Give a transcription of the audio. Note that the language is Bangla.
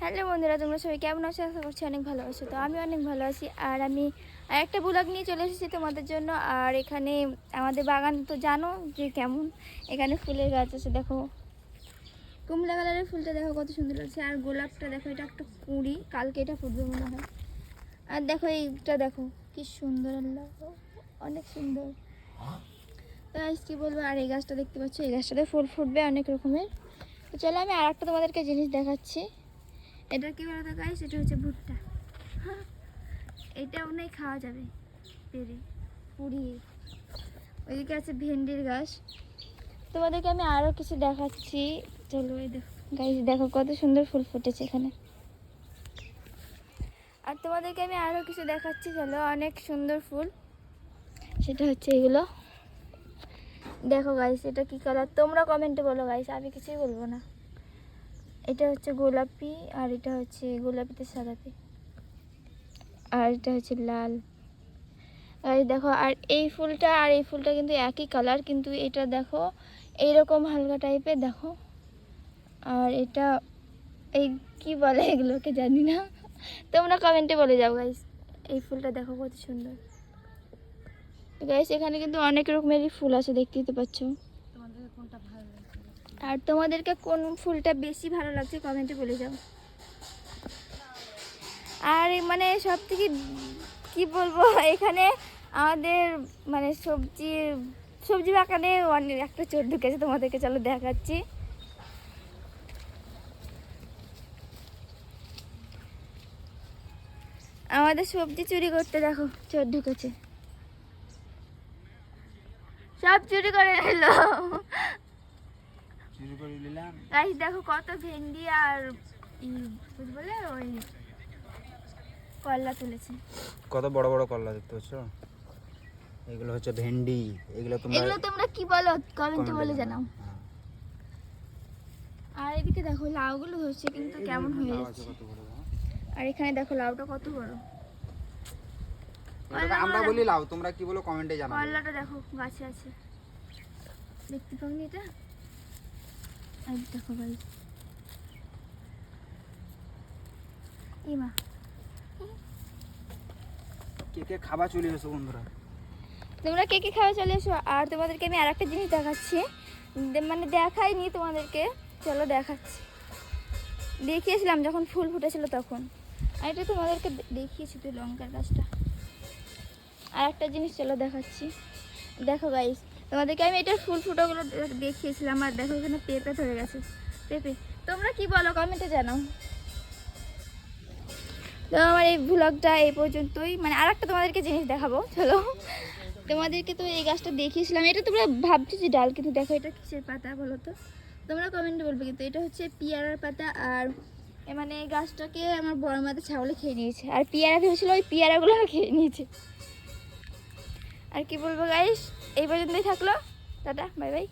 হ্যালো বন্ধুরা, তোমরা সবাই কেমন আছো? আশা করছি অনেক ভালো আছো। তো আমি অনেক ভালো আছি। আর আমি একটা ব্লগ নিয়ে চলে এসেছি তোমাদের জন্য। আর এখানে আমাদের বাগান তো জানো যে কেমন, এখানে ফুলের গাছ আছে। দেখো কমলা কালারের ফুলটা দেখো কত সুন্দর লাগছে। আর গোলাপটা দেখো, এটা একটা কুঁড়ি, কালকে এটা ফুটবে মনে হয়। আর দেখো এইটা দেখো কি সুন্দর, আল্লাহ অনেক সুন্দর। তো কি বলবো, আর এই গাছটা দেখতে পাচ্ছ, এই গাছটাতে ফুল ফুটবে অনেক রকমের। তো চলো আমি আর একটা তোমাদেরকে জিনিস দেখাচ্ছি। এটা কি বলতো গাইস, এটা হচ্ছে ভুট্টা। এটা অনেক খাওয়া যাবে পেরে পুড়িয়ে। ওইদিকে আছে ভেন্ডির গাছ। তোমাদেরকে আমি আরও কিছু দেখাচ্ছি, চলো। এই দেখো গাইস, দেখো কত সুন্দর ফুল ফুটেছে এখানে। আর তোমাদেরকে আমি আরও কিছু দেখাচ্ছি, চলো। অনেক সুন্দর ফুল, সেটা হচ্ছে এগুলো। দেখো গাইস, এটা কি কালার তোমরা কমেন্টে বলো গাইস, আমি কিছুই বলবো না। এটা হচ্ছে গোলাপি, আর এটা হচ্ছে গোলাপিতে সাদাতে, আর এটা হচ্ছে লাল। আর দেখো, আর এই ফুলটা আর এই ফুলটা কিন্তু একই কালার, কিন্তু এটা দেখো এইরকম হালকা টাইপের দেখো। আর এটা এই কি বলে এগুলোকে জানি না, তোমরা কমেন্টে বলে যাও গাইস। এই ফুলটা দেখো কত সুন্দর গাইস। এখানে কিন্তু অনেক রকমেরই ফুল আছে, দেখতেই তো পাচ্ছ। আর তোমাদেরকে কোন ফুলটা বেশি ভালো লাগছে কমেন্টে বলে যাও। আর মানে সব থেকে কি বলবো, এখানে আমাদের মানে সবজি বাগানে অনেক একটা চোর ঢুকেছে, তোমাদেরকে চলো দেখাচ্ছি। আমাদের সবজি চুরি করতে দেখো চোর ঢুকেছে, সব চুরি করে নিল। গাইস দেখো কত ভেন্ডি আর বলে ওই করলা তুলেছে। কত বড় বড় করলা দেখতে পাচ্ছ? এগুলো হচ্ছে ভেন্ডি। এগুলো তোমরা কি বলো কমেন্টে বলে জানাও। আর এদিকে দেখো লাউগুলো ধরছে, কিন্তু কেমন হয়ে যাচ্ছে। আর এখানে দেখো লাউটা কত বড়। আমরা বলি লাউ, তোমরা কি বলো কমেন্টে জানাও। করলাটা দেখো গাছে আছে, দেখতে পাওনি এটা? এই দেখো গাইস, ইমা কে কে খাবার চলে এসো বন্ধুরা, তোমরা কে কে খাওয়া চলে এসো। আর তোমাদেরকে আমি আরেকটা জিনিস দেখাচ্ছি, মানে দেখাইনি তোমাদেরকে, চলো দেখাচ্ছি। দেখিয়েছিলাম যখন ফুল ফুটেছিল তখন। আর এটা তোমাদেরকে দেখিয়েছি তো, লঙ্কার গাছটা। আর একটা জিনিস চলো দেখাচ্ছি, দেখো গাইস। তোমাদেরকে আমি এটার ফুল ফুটোগুলো দেখিয়েছিলাম। আর দেখো এখানে পেঁপে ধরে গেছে, পেঁপে। তোমরা কি বলো কমেন্টে জানাও। তো আমার এই ভ্লগটা এই পর্যন্তই। মানে আর একটা তোমাদেরকে জিনিস দেখাবো, চলো। তোমাদেরকে তো এই গাছটা দেখিয়েছিলাম, এটা তোমরা ভাবছো যে ডাল, কিন্তু দেখো এটা কিসের পাতা বলো তো, তোমরা কমেন্টে বলবে। কিন্তু এটা হচ্ছে পিয়ারার পাতা। আর মানে এই গাছটাকে আমার বড় মাদের ছাগলে খেয়ে নিয়েছে, আর পিয়ারা ধরেছিল, ওই পিয়ারাগুলো খেয়ে নিয়েছে। আর কি বলবো গাইস, এই পর্যন্তই থাকলো, টাটা বাই বাই।